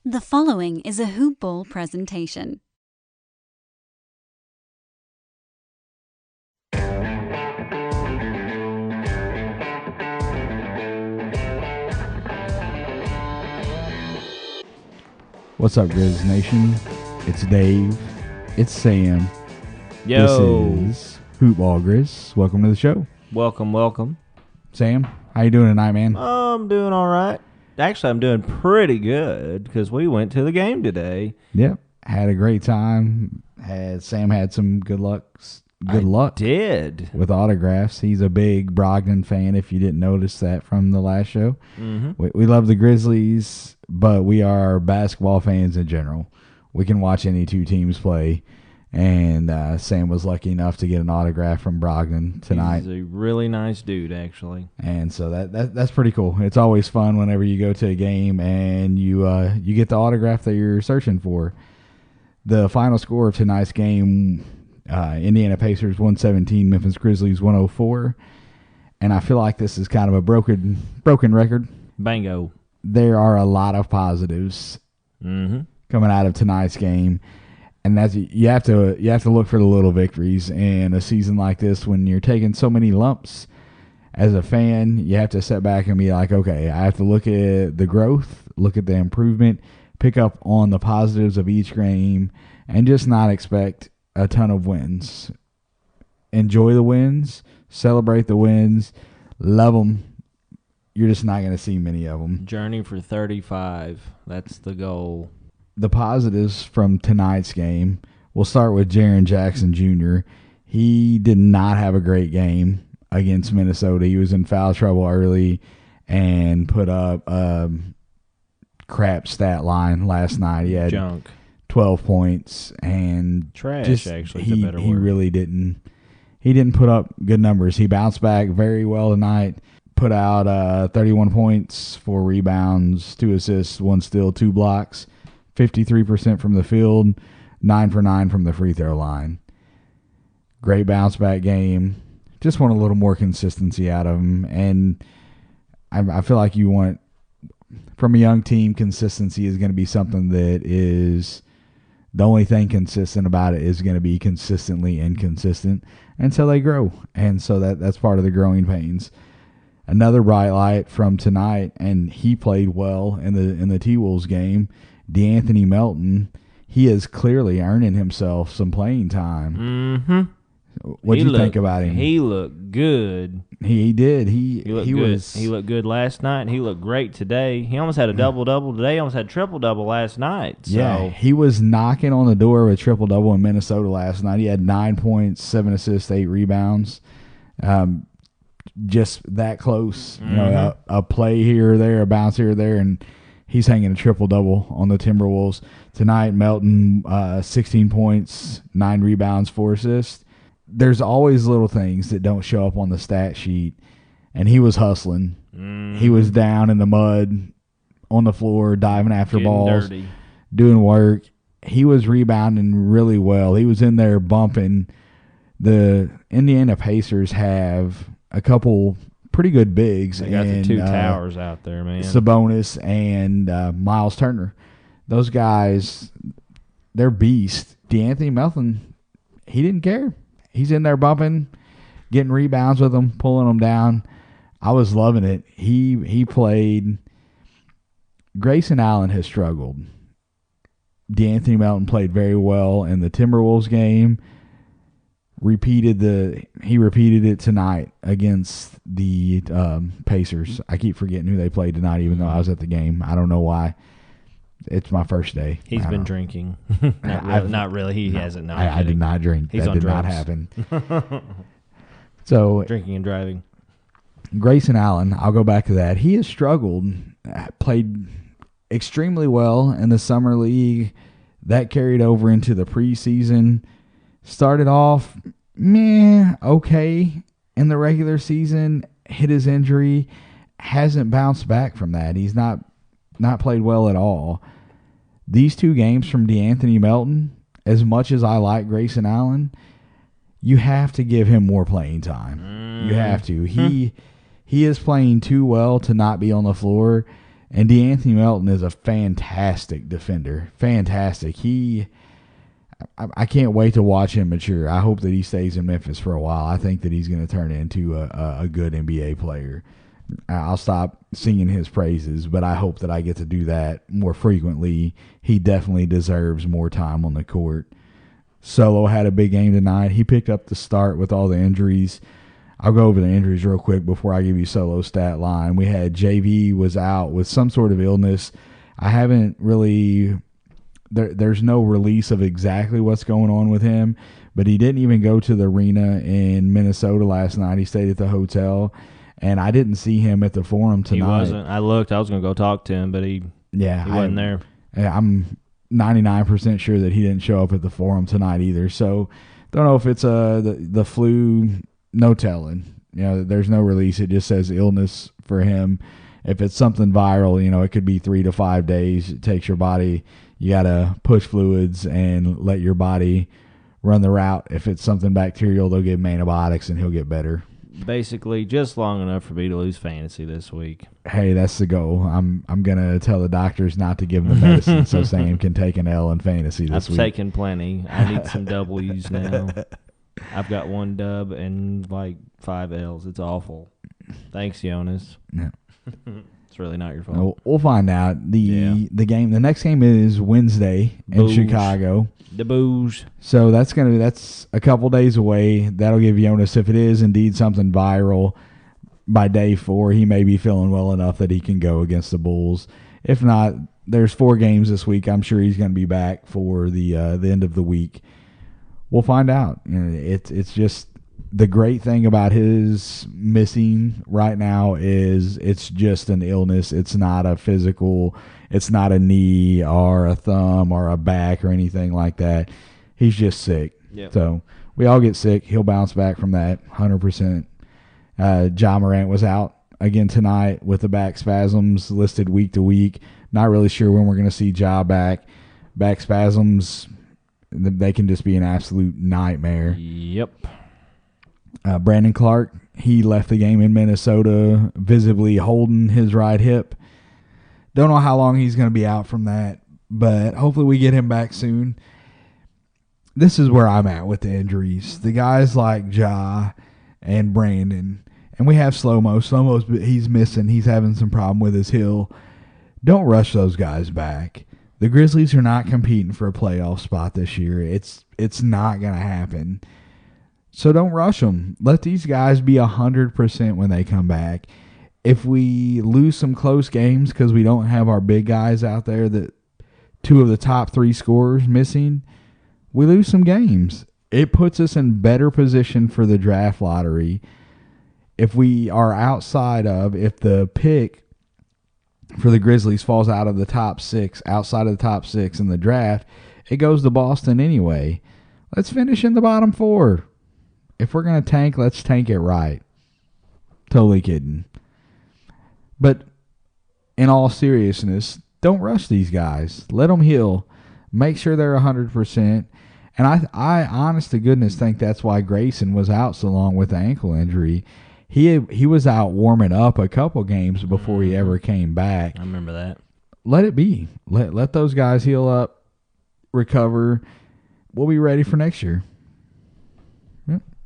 The following is a Hoop Ball presentation. What's up, Grizz Nation? It's Dave. It's Sam. Yo. This is Hoop Ball Grizz. Welcome to the show. Welcome. Sam, how you doing tonight, man? I'm doing all right. Actually, I'm doing pretty good because we went to the game today. Yep. Had a great time. Sam had some good luck Did. with autographs. He's a big Brogdon fan, if you didn't notice that from the last show. Mm-hmm. We love the Grizzlies, but we are basketball fans in general. We can watch any two teams play. And Sam was lucky enough to get an autograph from Brogdon tonight. He's a really nice dude, actually. And so that's pretty cool. It's always fun whenever you go to a game and you get the autograph that you're searching for. The final score of tonight's game, Indiana Pacers 117, Memphis Grizzlies 104. And I feel like this is kind of a broken record. Bango. There are a lot of positives coming out of tonight's game. And that's you have to look for the little victories in a season like this when you're taking so many lumps. As a fan, you have to sit back and be like, okay, I have to look at the growth, look at the improvement, pick up on the positives of each game, and just not expect a ton of wins. Enjoy the wins, celebrate the wins, love them. You're just not going to see many of them. Journey for 35. That's the goal. The positives from tonight's game, we'll start with Jaren Jackson Jr. He did not have a great game against Minnesota. He was in foul trouble early and put up a crap stat line last night. He had junk. 12 points and trash, actually, he, is a better he word. really didn't. He didn't put up good numbers. He bounced back very well tonight. Put out 31 points, 4 rebounds, 2 assists, 1 steal, 2 blocks. 53% from the field, 9 for 9 from the free throw line. Great bounce back game. Just want a little more consistency out of him. And I feel like you want, from a young team, consistency is going to be something that is, the only thing consistent about it is going to be consistently inconsistent until they grow. And so that's part of the growing pains. Another bright light from tonight, and he played well in the T-Wolves game, DeAnthony Melton. He is clearly earning himself some playing time. Mm-hmm. What do you think about him? He looked good. He did. He looked good. He looked good last night. He looked great today. He almost had a double-double today. He almost had a triple-double last night. So. Yeah, he was knocking on the door with triple-double in Minnesota last night. He had 9 points, 7 assists, 8 rebounds. Just that close. You know, a play here or there, a bounce here or there, and he's hanging a triple-double on the Timberwolves. Tonight, Melton, 16 points, 9 rebounds, 4 assists. There's always little things that don't show up on the stat sheet, and he was hustling. He was down in the mud, on the floor, diving after balls, dirty. Doing work. He was rebounding really well. He was in there bumping. The Indiana Pacers have a couple pretty good bigs. They got the 2 towers out there, man. Sabonis and Miles Turner. Those guys, they're beasts. DeAnthony Melton, he didn't care. He's in there bumping, getting rebounds with them, pulling them down. I was loving it. He played. Grayson Allen has struggled. DeAnthony Melton played very well in the Timberwolves game. He repeated it tonight against the Pacers. I keep forgetting who they played tonight, even though I was at the game. I don't know why. It's my first day. He's been drinking. Not really. He hasn't. No, I did not drink. He's that on did drugs. not happen. So drinking and driving. Grayson Allen, I'll go back to that. He has struggled. Played extremely well in the summer league. That carried over into the preseason. Started off okay in the regular season. Hit his injury. Hasn't bounced back from that. He's not played well at all. These 2 games from DeAnthony Melton, as much as I like Grayson Allen, you have to give him more playing time. You have to. He is playing too well to not be on the floor. And DeAnthony Melton is a fantastic defender. Fantastic. I can't wait to watch him mature. I hope that he stays in Memphis for a while. I think that he's going to turn into a good NBA player. I'll stop singing his praises, but I hope that I get to do that more frequently. He definitely deserves more time on the court. Solo had a big game tonight. He picked up the start with all the injuries. I'll go over the injuries real quick before I give you Solo's stat line. We had JV was out with some sort of illness. I haven't really there's no release of exactly what's going on with him, but he didn't even go to the arena in Minnesota last night. He stayed at the hotel, and I didn't see him at the Forum tonight. He wasn't. I looked. I was going to go talk to him, but he wasn't there. I'm 99% sure that he didn't show up at the Forum tonight either. So don't know if it's the flu. No telling. There's no release. It just says illness for him. If it's something viral, it could be 3 to 5 days. It takes your body. You got to push fluids and let your body run the route. If it's something bacterial, they'll give him antibiotics and he'll get better. Basically, just long enough for me to lose fantasy this week. Hey, that's the goal. I'm gonna tell the doctors not to give him the medicine so Sam can take an L in fantasy this week. I've taken plenty. I need some W's now. I've got 1 dub and like 5 L's. It's awful. Thanks, Jonas. Yeah. It's really not your fault. We'll find out. The next game is Wednesday in Chicago. The booze. So that's a couple days away. That'll give Jonas, if it is indeed something viral, by day 4, he may be feeling well enough that he can go against the Bulls. If not, there's 4 games this week. I'm sure he's going to be back for the end of the week. We'll find out. It's just the great thing about his missing right now is it's just an illness. It's not a physical. It's not a knee or a thumb or a back or anything like that. He's just sick. Yep. So we all get sick. He'll bounce back from that 100%. Ja Morant was out again tonight with the back spasms, listed week to week. Not really sure when we're going to see Ja back. Back spasms, they can just be an absolute nightmare. Yep. Brandon Clark, he left the game in Minnesota visibly holding his right hip. Don't know how long he's going to be out from that, but hopefully we get him back soon. This is where I'm at with the injuries. The guys like Ja and Brandon, and we have Slow-Mo. Slow-Mo's he's missing. He's having some problem with his heel. Don't rush those guys back. The Grizzlies are not competing for a playoff spot this year. It's not going to happen. So don't rush them. Let these guys be 100% when they come back. If we lose some close games because we don't have our big guys out there, that 2 of the top 3 scorers missing, we lose some games. It puts us in better position for the draft lottery. If we are if the pick for the Grizzlies falls outside of the top 6 in the draft, it goes to Boston anyway. Let's finish in the bottom 4. If we're going to tank, let's tank it right. Totally kidding. But in all seriousness, don't rush these guys. Let them heal. Make sure they're 100%. And I honest to goodness, think that's why Grayson was out so long with the ankle injury. He was out warming up a couple games before he ever came back. I remember that. Let it be. Let those guys heal up, recover. We'll be ready for next year.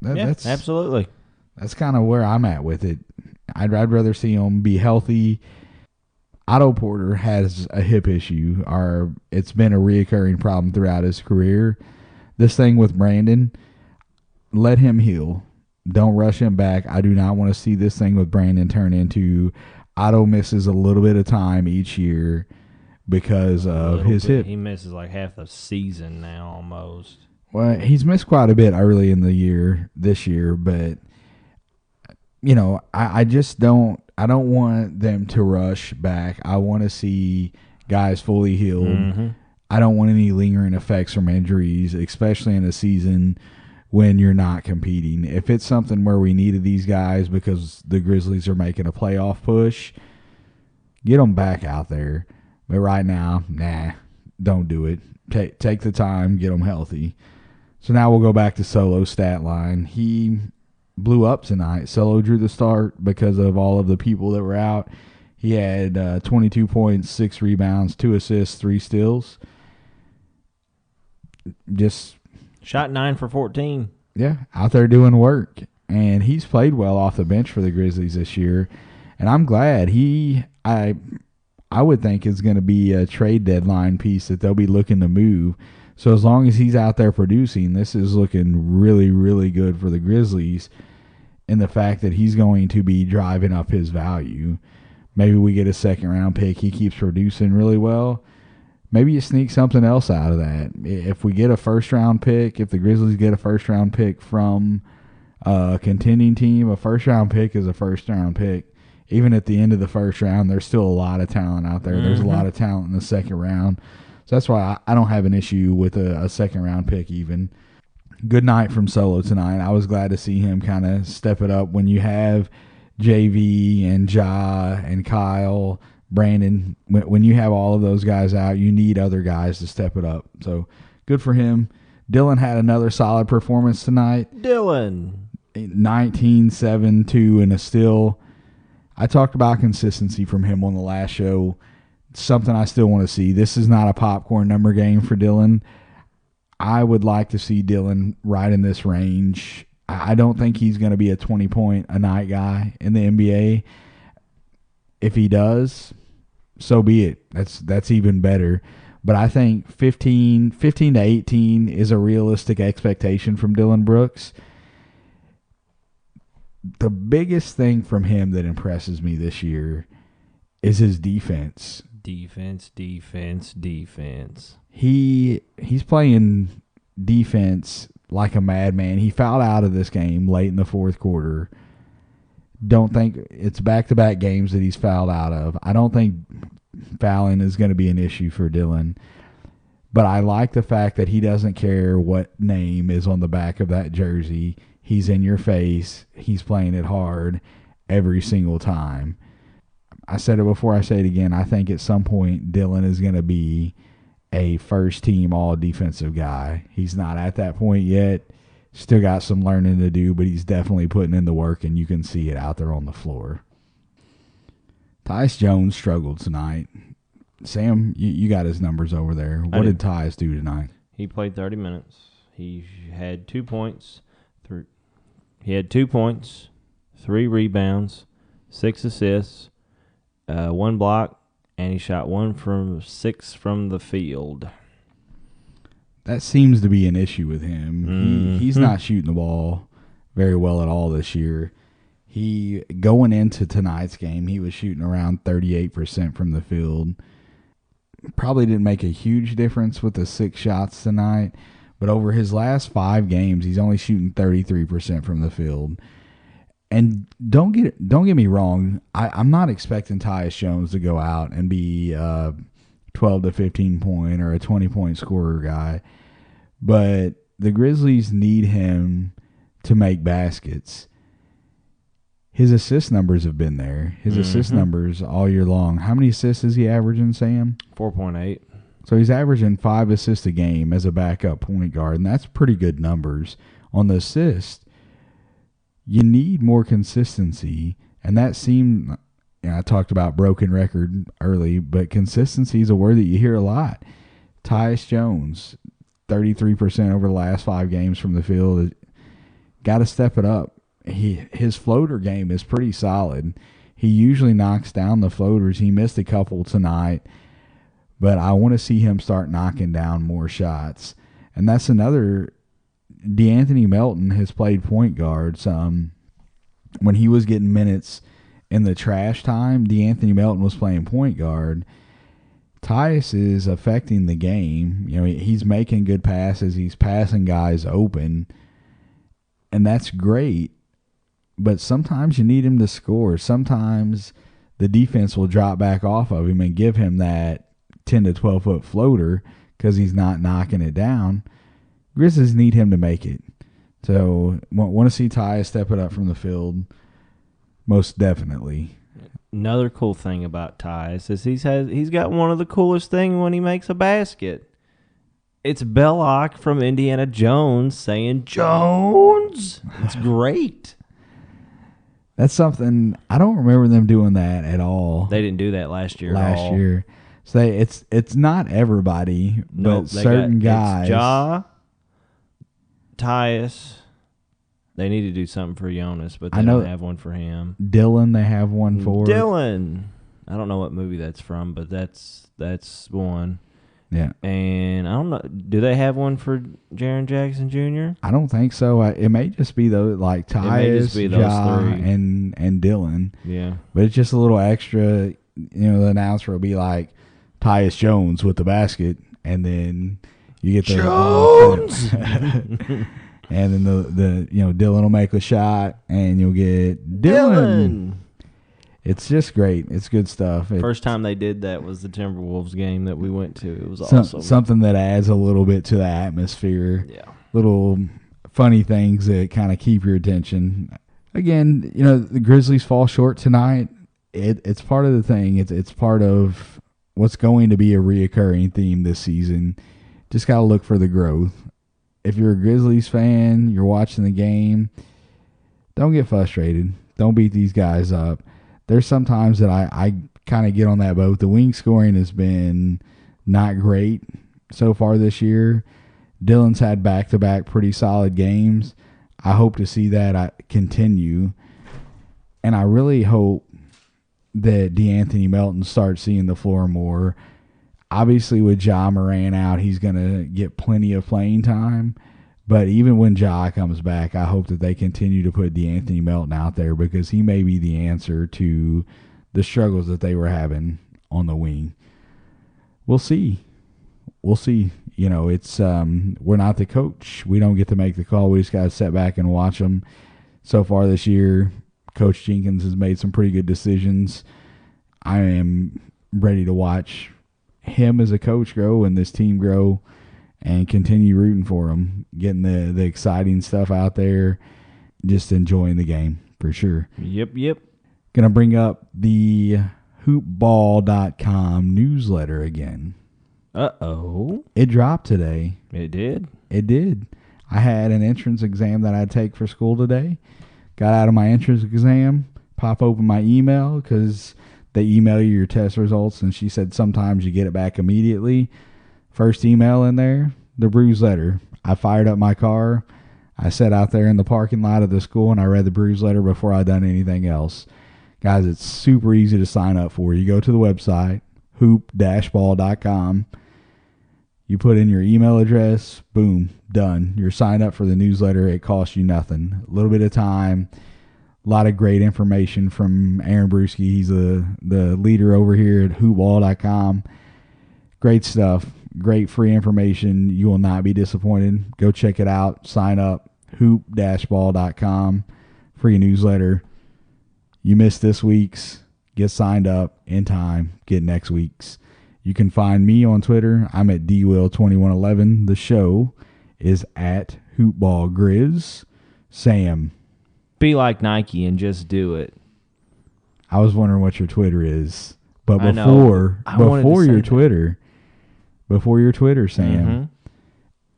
That's absolutely. That's kind of where I'm at with it. I'd rather see him be healthy. Otto Porter has a hip issue. It's been a reoccurring problem throughout his career. This thing with Brandon, let him heal. Don't rush him back. I do not want to see this thing with Brandon turn into Otto misses a little bit of time each year because of his hip. He misses like half the season now almost. Well, he's missed quite a bit early in the year this year, but I just don't want them to rush back. I want to see guys fully healed. Mm-hmm. I don't want any lingering effects from injuries, especially in a season when you're not competing. If it's something where we needed these guys because the Grizzlies are making a playoff push, get them back out there. But right now, don't do it. Take the time, get them healthy. So now we'll go back to Solo's stat line. He blew up tonight. Solo drew the start because of all of the people that were out. He had 22 points, 6 rebounds, 2 assists, 3 steals. Just shot 9 for 14. Yeah, out there doing work. And he's played well off the bench for the Grizzlies this year. And I'm glad. I would think is going to be a trade deadline piece that they'll be looking to move. So as long as he's out there producing, this is looking really, really good for the Grizzlies in the fact that he's going to be driving up his value. Maybe we get a second-round pick. He keeps producing really well. Maybe you sneak something else out of that. If we get a first-round pick, if the Grizzlies get a first-round pick from a contending team, a first-round pick is a first-round pick. Even at the end of the first round, there's still a lot of talent out there. There's a lot of talent in the second round. So that's why I don't have an issue with a second-round pick even. Good night from Solo tonight. I was glad to see him kind of step it up when you have JV and Ja and Kyle, Brandon. When you have all of those guys out, you need other guys to step it up. So good for him. Dylan had another solid performance tonight. Dylan. 19, 7, 2, and a steal. I talked about consistency from him on the last show. It's something I still want to see. This is not a popcorn number game for Dylan. I would like to see Dylan right in this range. I don't think he's going to be a 20-point-a-night guy in the NBA. If he does, so be it. That's even better. But I think 15 to 18 is a realistic expectation from Dylan Brooks. The biggest thing from him that impresses me this year is his defense. Defense. He's playing defense like a madman. He fouled out of this game late in the fourth quarter. Don't think it's back-to-back games that he's fouled out of. I don't think fouling is going to be an issue for Dylan. But I like the fact that he doesn't care what name is on the back of that jersey. He's in your face. He's playing it hard every single time. I said it before, I say it again. I think at some point Dylan is going to be a first-team all-defensive guy. He's not at that point yet. Still got some learning to do, but he's definitely putting in the work, and you can see it out there on the floor. Tyus Jones struggled tonight. Sam, you got his numbers over there. What did Tyus do tonight? He played 30 minutes. He had 2 points. He had 2 points, 3 rebounds, 6 assists, 1 block, and he shot 1 from 6 from the field. That seems to be an issue with him. He's not shooting the ball very well at all this year. Going into tonight's game, he was shooting around 38% from the field. Probably didn't make a huge difference with the 6 shots tonight. But over his last 5 games, he's only shooting 33% from the field. And don't get me wrong, I'm not expecting Tyus Jones to go out and be a 12 to 15 point or a 20-point scorer guy. But the Grizzlies need him to make baskets. His assist numbers have been there. His assist numbers all year long. How many assists is he averaging, Sam? 4.8. So he's averaging 5 assists a game as a backup point guard, and that's pretty good numbers. On the assist, you need more consistency, and that seemed, I talked about broken record early, but consistency is a word that you hear a lot. Tyus Jones, 33% over the last 5 games from the field. Got to step it up. His floater game is pretty solid. He usually knocks down the floaters. He missed a couple tonight. But I want to see him start knocking down more shots. And that's another. DeAnthony Melton has played point guard some. When he was getting minutes in the trash time, DeAnthony Melton was playing point guard. Tyus is affecting the game. He's making good passes. He's passing guys open. And that's great. But sometimes you need him to score. Sometimes the defense will drop back off of him and give him that 10 to 12 foot floater because he's not knocking it down. Grizzlies need him to make it. So want to see Tyus step it up from the field, most definitely. Another cool thing about Tyus is he's got one of the coolest things when he makes a basket. It's Belloc from Indiana Jones saying Jones. It's great. That's something I don't remember them doing that at all. They didn't do that last year. So it's not everybody, Nope, but certain guys. It's Ja, Tyus. They need to do something for Jonas, but they don't have one for him. Dylan, they have one for. Dylan. I don't know what movie that's from, but that's one. Yeah. And I don't know. Do they have one for Jaren Jackson Jr.? I don't think so. It may just be those like Tyus, Ja, and Dylan. Yeah. But it's just a little extra. The announcer will be like Tyus Jones with the basket, and then you get the Jones. And then the Dylan will make a shot, and you'll get Dylan. It's just great. It's good stuff. First time they did that was the Timberwolves game that we went to. It was awesome. Something that adds a little bit to the atmosphere. Yeah. Little funny things that kind of keep your attention. Again, the Grizzlies fall short tonight. It's part of the thing. It's part of what's going to be a reoccurring theme this season. Just got to look for the growth. If you're a Grizzlies fan, you're watching the game, don't get frustrated. Don't beat these guys up. There's some times that I kind of get on that boat. The wing scoring has been not great so far this year. Dylan's had back-to-back pretty solid games. I hope to see that continue. And I really hope that DeAnthony Melton starts seeing the floor more. Obviously, with Ja Morant out, he's going to get plenty of playing time. But even when Ja comes back, I hope that they continue to put DeAnthony Melton out there because he may be the answer to the struggles that they were having on the wing. We'll see. It's we're not the coach. We don't get to make the call. We just got to sit back and watch them. So far this year, Coach Jenkins has made some pretty good decisions. I am ready to watch him as a coach grow and this team grow and continue rooting for him, getting the exciting stuff out there, just enjoying the game for sure. Yep. Going to bring up the hoopball.com newsletter again. Uh-oh. It dropped today. It did? It did. I had an entrance exam that I'd take for school today. Got out of my entrance exam, pop open my email because they email you your test results, and she said sometimes you get it back immediately. First email in there, the bruise letter. I fired up my car. I sat out there in the parking lot of the school, and I read the bruise letter before I'd done anything else. Guys, it's super easy to sign up for. You go to the website, hoop-ball.com. You put in your email address, boom, done. You're signed up for the newsletter. It costs you nothing. A little bit of time. A lot of great information from Aaron Brewski. He's the leader over here at hoopball.com. Great stuff. Great free information. You will not be disappointed. Go check it out. Sign up. hoop-ball.com. Free newsletter. You missed this week's. Get signed up in time. Get next week's. You can find me on Twitter. I'm at dwill2111. The show is at hoopballgrizz. Sam. Be like Nike and just do it. I was wondering what your Twitter is. But before your Twitter, Sam,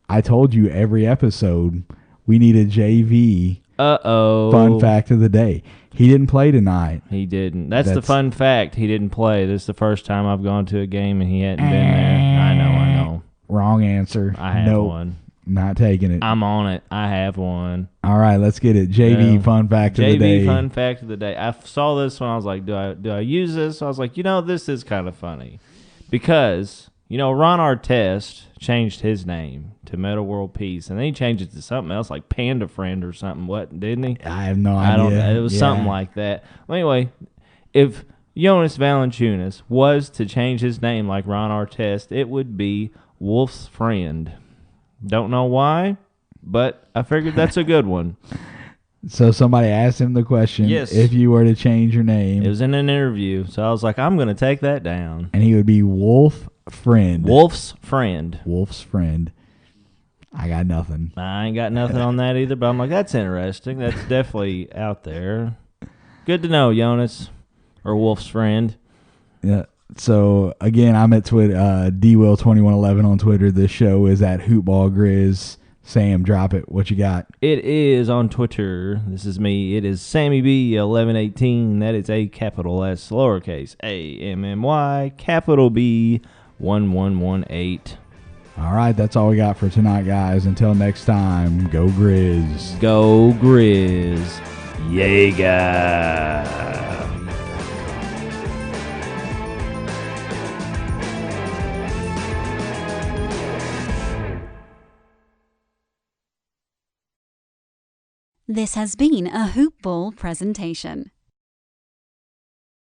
I told you every episode we need a JV fun fact of the day. He didn't play tonight. He didn't. That's the fun fact. He didn't play. This is the first time I've gone to a game and he hadn't been there. I know. Wrong answer. I have one. Not taking it. I'm on it. I have one. All right, let's get it. JV fun fact of the day. JV fun fact of the day. I saw this one. I was like, do I use this? I was like, this is kind of funny. Because, Ron Artest changed his name to Meta World Peace, and then he changed it to something else like Panda Friend or something. What, didn't he? I have no idea. I don't know. It was something like that. Well, anyway, if Jonas Valanciunas was to change his name like Ron Artest, it would be Wolf's Friend. Don't know why, but I figured that's a good one. So somebody asked him the question, if you were to change your name. It was in an interview, so I was like, I'm going to take that down. And he would be Wolf Friend. Wolf's Friend. Wolf's Friend. I got nothing. I ain't got nothing on that either, but I'm like, that's interesting. That's definitely out there. Good to know, Jonas, or Wolf's Friend. Yeah. So, again, I'm at Twitter, dwill2111 on Twitter. This show is at hoopballgrizz. Sam, drop it. What you got? It is on Twitter. This is me. It is Sammy B 1118. That is a capital S lowercase AMMY capital B 1118. All right, that's all we got for tonight, guys. Until next time, go Grizz. Go Grizz. Jaeger. This has been a Hoop Ball presentation.